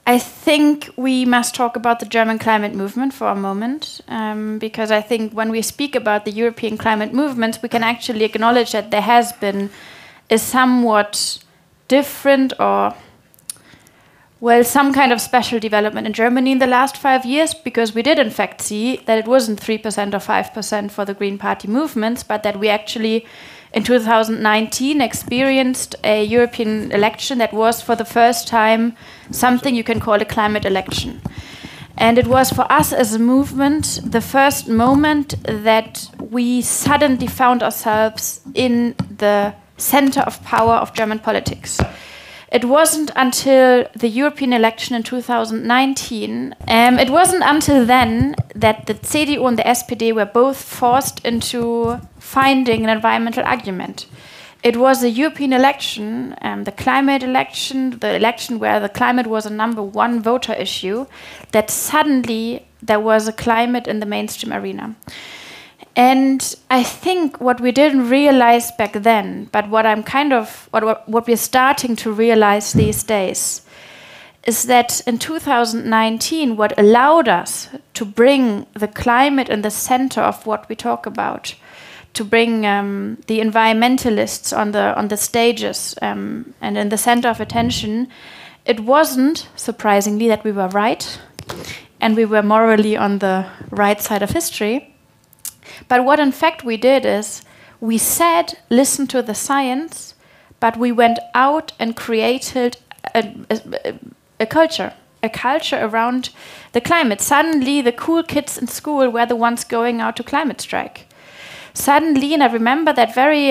I think we must talk about the German climate movement for a moment, because I think when we speak about the European climate movements, we can actually acknowledge that there has been a somewhat different or, well, some kind of special development in Germany in the last 5 years, because we did in fact see that it wasn't 3% or 5% for the Green Party movements, but that we actually in 2019 experienced a European election that was for the first time something you can call a climate election. And it was for us as a movement the first moment that we suddenly found ourselves in the center of power of German politics. It wasn't until the European election in 2019, it wasn't until then that the CDU and the SPD were both forced into finding an environmental argument. It was the European election, the climate election, the election where the climate was a #1 voter issue, that suddenly there was a climate in the mainstream arena. And I think what we didn't realize back then, but what what we're starting to realize these days, is that in 2019, what allowed us to bring the climate in the center of what we talk about, to bring the environmentalists on the stages and in the center of attention, it wasn't, surprisingly, that we were right, and we were morally on the right side of history. But what in fact we did is we said, listen to the science, but we went out and created a culture around the climate. Suddenly the cool kids in school were the ones going out to climate strike. Suddenly, and I remember that very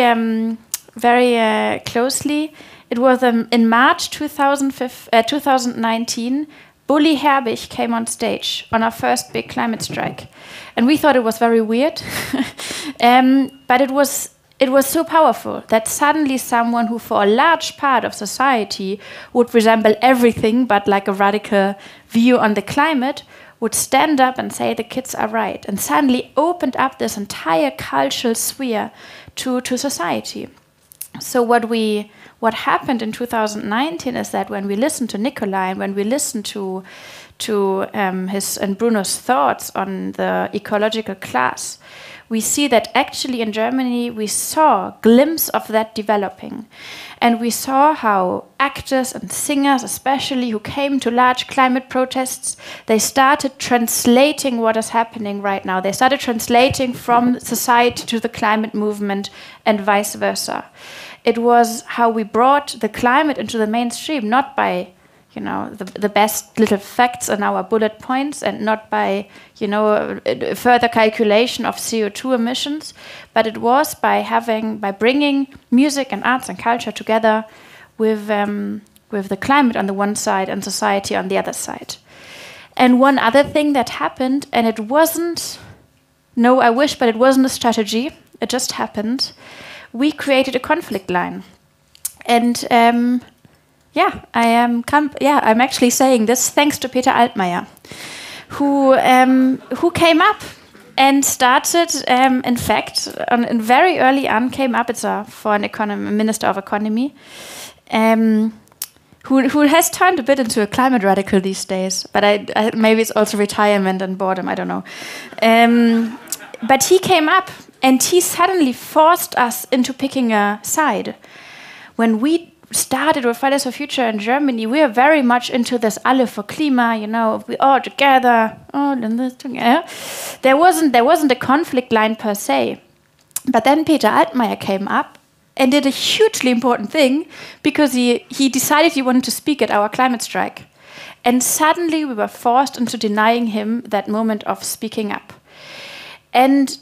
closely, it was in March 2019, Bully Herbig came on stage on our first big climate strike. And we thought it was very weird, but it was so powerful that suddenly someone who for a large part of society would resemble everything but like a radical view on the climate would stand up and say the kids are right, and suddenly opened up this entire cultural sphere to society. So what happened in 2019 is that when we listened to Nikolai and when we listened to his and Bruno's thoughts on the ecological class, we see that actually in Germany we saw a glimpse of that developing. And we saw how actors and singers, especially who came to large climate protests, they started translating what is happening right now. They started translating from society to the climate movement and vice versa. It was how we brought the climate into the mainstream, not by the best little facts in our bullet points and not by, further calculation of CO2 emissions, but it was by bringing music and arts and culture together with the climate on the one side and society on the other side. And one other thing that happened, and it wasn't, I wish, but it wasn't a strategy, it just happened. We created a conflict line. And I'm actually saying this thanks to Peter Altmaier, who came up and started, in fact, very early on came up. It's for a minister of economy, who has turned a bit into a climate radical these days. But maybe it's also retirement and boredom. I don't know. But he came up and he suddenly forced us into picking a side. When we started with Fridays for Future in Germany, we were very much into this alle for Klima, we all together, all in this together. There wasn't a conflict line per se. But then Peter Altmaier came up and did a hugely important thing, because he decided he wanted to speak at our climate strike. And suddenly we were forced into denying him that moment of speaking up. And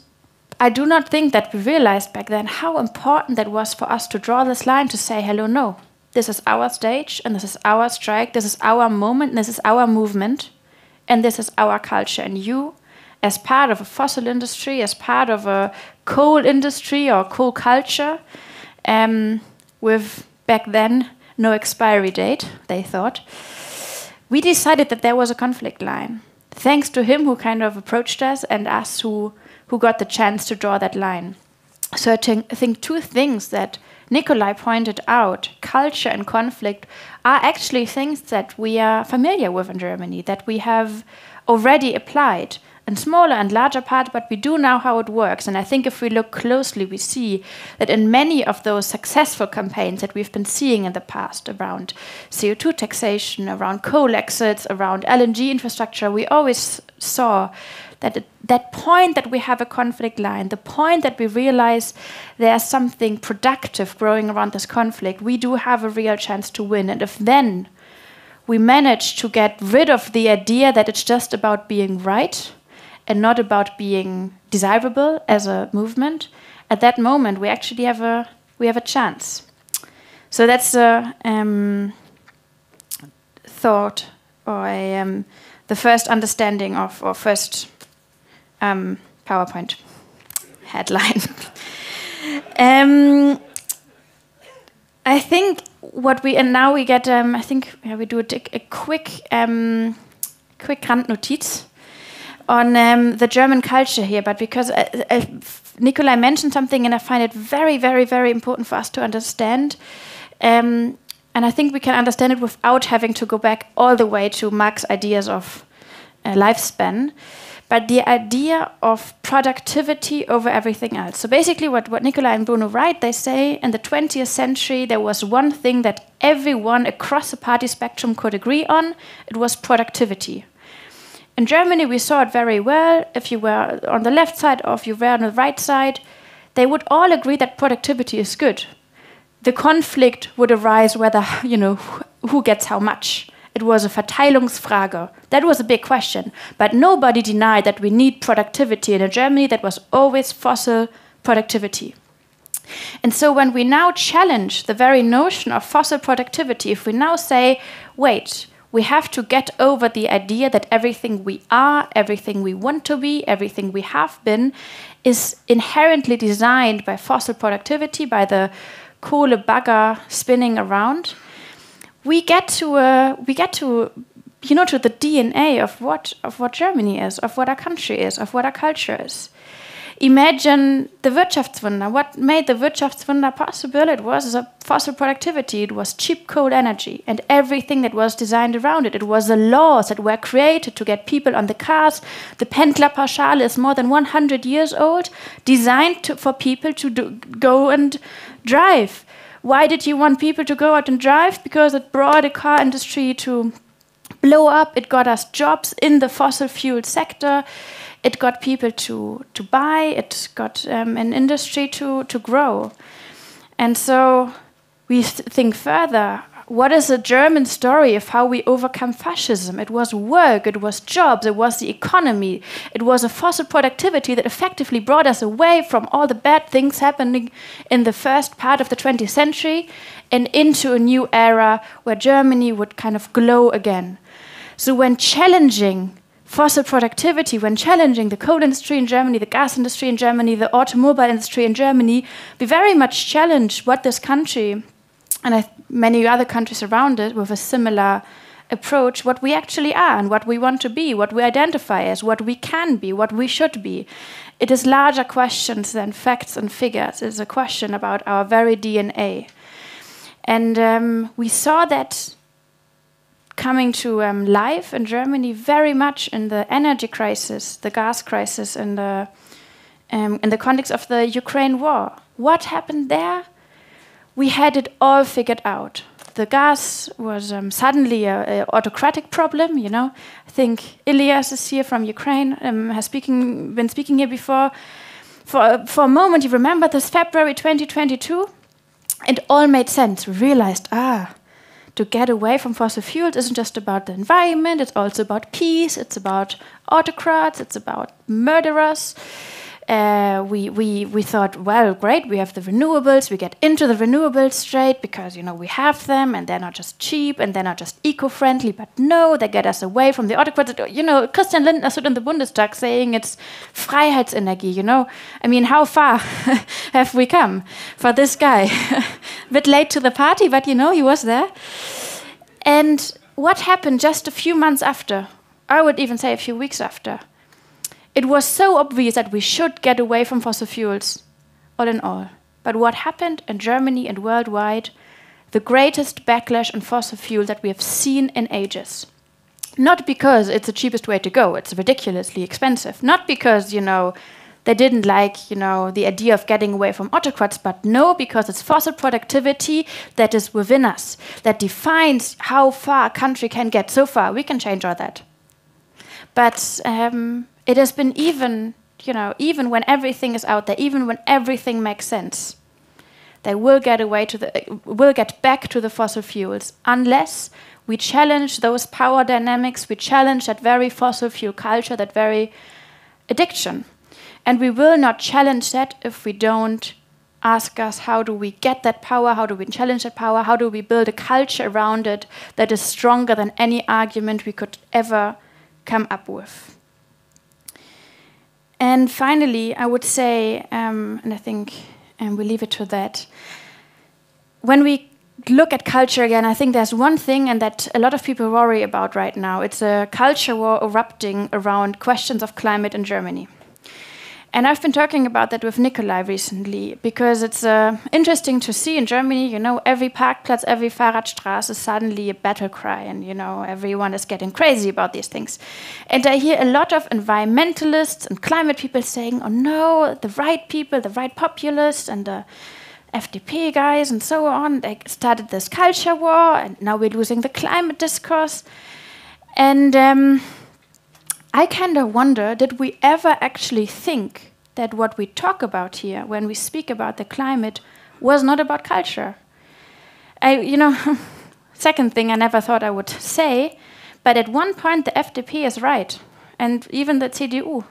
I do not think that we realized back then how important that was for us to draw this line, to say, hello, no, this is our stage, and this is our strike, this is our moment, and this is our movement, and this is our culture. And you, as part of a fossil industry, as part of a coal industry or coal culture, with back then no expiry date, they thought, we decided that there was a conflict line. Thanks to him who kind of approached us, and us who got the chance to draw that line. So I think two things that Nikolai pointed out, culture and conflict, are actually things that we are familiar with in Germany, that we have already applied in smaller and larger part, but we do know how it works. And I think if we look closely, we see that in many of those successful campaigns that we've been seeing in the past around CO2 taxation, around coal exits, around LNG infrastructure, we always saw that that point that we have a conflict line, the point that we realize there's something productive growing around this conflict, we do have a real chance to win. And if then we manage to get rid of the idea that it's just about being right and not about being desirable as a movement, at that moment we actually have a chance. So that's a thought, or the first understanding of, or first PowerPoint headline. I think what we, and now we get, I think we do a quick Randnotiz on the German culture here, but because Nikolai mentioned something and I find it very, very, very important for us to understand. And I think we can understand it without having to go back all the way to Marx's ideas of lifespan, but the idea of productivity over everything else. So basically what Nikolai and Bruno write, they say in the 20th century there was one thing that everyone across the party spectrum could agree on, it was productivity. In Germany we saw it very well. If you were on the left side or if you were on the right side, they would all agree that productivity is good. The conflict would arise whether, who gets how much. It was a Verteilungsfrage. That was a big question. But nobody denied that we need productivity in a Germany that was always fossil productivity. And so when we now challenge the very notion of fossil productivity, if we now say, wait, we have to get over the idea that everything we are, everything we want to be, everything we have been, is inherently designed by fossil productivity, by the Kohle bagger spinning around, we get to the DNA of what Germany is, of what our country is, of what our culture is. Imagine the Wirtschaftswunder. What made the Wirtschaftswunder possible? It was fossil productivity. It was cheap coal energy and everything that was designed around it. It was the laws that were created to get people on the cars. The Pendlerpauschale is more than 100 years old, designed for people to go and drive. Why did you want people to go out and drive? Because it brought the car industry to blow up. It got us jobs in the fossil fuel sector. It got people to buy. It got an industry to grow. And so we think further. What is the German story of how we overcome fascism? It was work, it was jobs, it was the economy. It was a fossil productivity that effectively brought us away from all the bad things happening in the first part of the 20th century and into a new era where Germany would kind of glow again. So when challenging fossil productivity, when challenging the coal industry in Germany, the gas industry in Germany, the automobile industry in Germany, we very much challenge what this country and many other countries around it with a similar approach, what we actually are and what we want to be, what we identify as, what we can be, what we should be. It is larger questions than facts and figures. It's a question about our very DNA. And we saw that coming to life in Germany very much in the energy crisis, the gas crisis, in the context of the Ukraine war. What happened there? We had it all figured out. The gas was suddenly an autocratic problem, I think Ilias is here from Ukraine, has been speaking here before. For a moment, you remember this February 2022? It all made sense. We realized, to get away from fossil fuels isn't just about the environment, it's also about peace, it's about autocrats, it's about murderers. We thought, well, great, we have the renewables, we get into the renewables straight because, we have them and they're not just cheap and they're not just eco-friendly, but no, they get us away from the autocrats. Christian Lindner stood in the Bundestag saying it's Freiheitsenergie, I mean, how far have we come for this guy? A bit late to the party, but, he was there. And what happened just a few months after, I would even say a few weeks after, it was so obvious that we should get away from fossil fuels. all in all. But what happened in Germany and worldwide, the greatest backlash on fossil fuel that we have seen in ages. Not because it's the cheapest way to go, it's ridiculously expensive. Not because, they didn't like, the idea of getting away from autocrats, but no, because it's fossil productivity that is within us, that defines how far a country can get. So far, we can change all that. But it has been even when everything is out there, even when everything makes sense, they will get back to the fossil fuels unless we challenge those power dynamics, we challenge that very fossil fuel culture, that very addiction. And we will not challenge that if we don't ask us, how do we get that power, how do we challenge that power, how do we build a culture around it that is stronger than any argument we could ever come up with. And finally, I would say, and I think we leave it to that, when we look at culture again, I think there's one thing and that a lot of people worry about right now. It's a culture war erupting around questions of climate in Germany. And I've been talking about that with Nikolai recently, because it's interesting to see in Germany, every Parkplatz, every Fahrradstraße is suddenly a battle cry, and, everyone is getting crazy about these things. And I hear a lot of environmentalists and climate people saying, oh no, the right people, the right populists, and the FDP guys and so on, they started this culture war, and now we're losing the climate discourse. And I kind of wonder, did we ever actually think that what we talk about here when we speak about the climate was not about culture? Second thing I never thought I would say, but at one point the FDP is right, and even the CDU.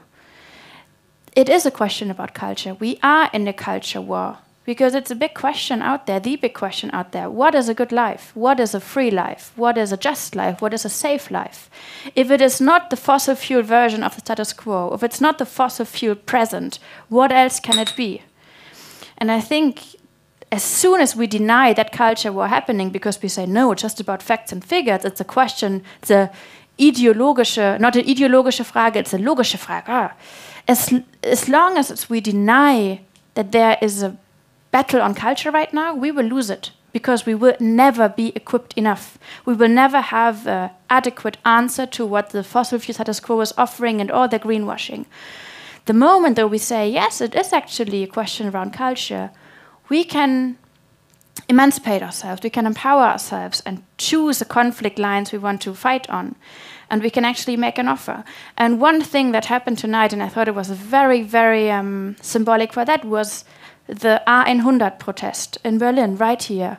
It is a question about culture. We are in a culture war. Because it's a big question out there, the big question out there. What is a good life? What is a free life? What is a just life? What is a safe life? If it is not the fossil fuel version of the status quo, if it's not the fossil fuel present, what else can it be? And I think as soon as we deny that culture war happening because we say, no, it's just about facts and figures, it's a question, it's a ideologische, not an ideologische Frage, it's a logische Frage. As long as we deny that there is a battle on culture right now, we will lose it because we will never be equipped enough. We will never have an adequate answer to what the fossil fuel status quo is offering and all the greenwashing. The moment that we say, yes, it is actually a question around culture, we can emancipate ourselves, we can empower ourselves and choose the conflict lines we want to fight on. And we can actually make an offer. And one thing that happened tonight, and I thought it was very, very symbolic for that, was the A100 protest in Berlin, right here.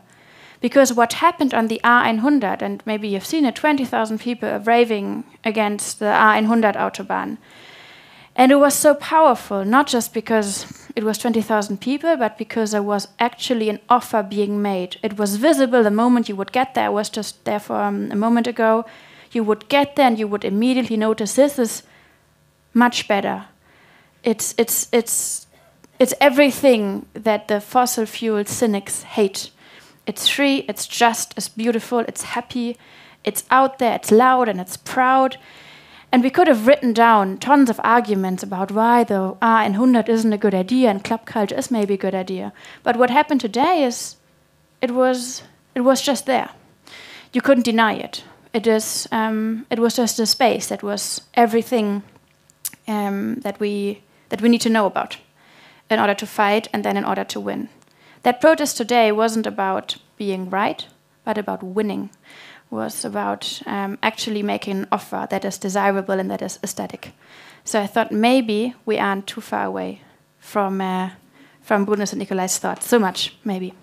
Because what happened on the A100, and maybe you've seen it, 20,000 people raving against the A100 Autobahn. And it was so powerful, not just because it was 20,000 people, but because there was actually an offer being made. It was visible the moment you would get there. I was just there for a moment ago. You would get there and you would immediately notice this is much better. It's everything that the fossil fuel cynics hate. It's free, it's just, it's beautiful, it's happy, it's out there, it's loud and it's proud. And we could have written down tons of arguments about why the A100 isn't a good idea and club culture is maybe a good idea. But what happened today is it was just there. You couldn't deny it. It was just a space that was everything that we need to know about in order to fight and then in order to win. That protest today wasn't about being right, but about winning. Was about actually making an offer that is desirable and that is aesthetic. So I thought maybe we aren't too far away from Bruno's and Nikolai's thoughts. So much, maybe.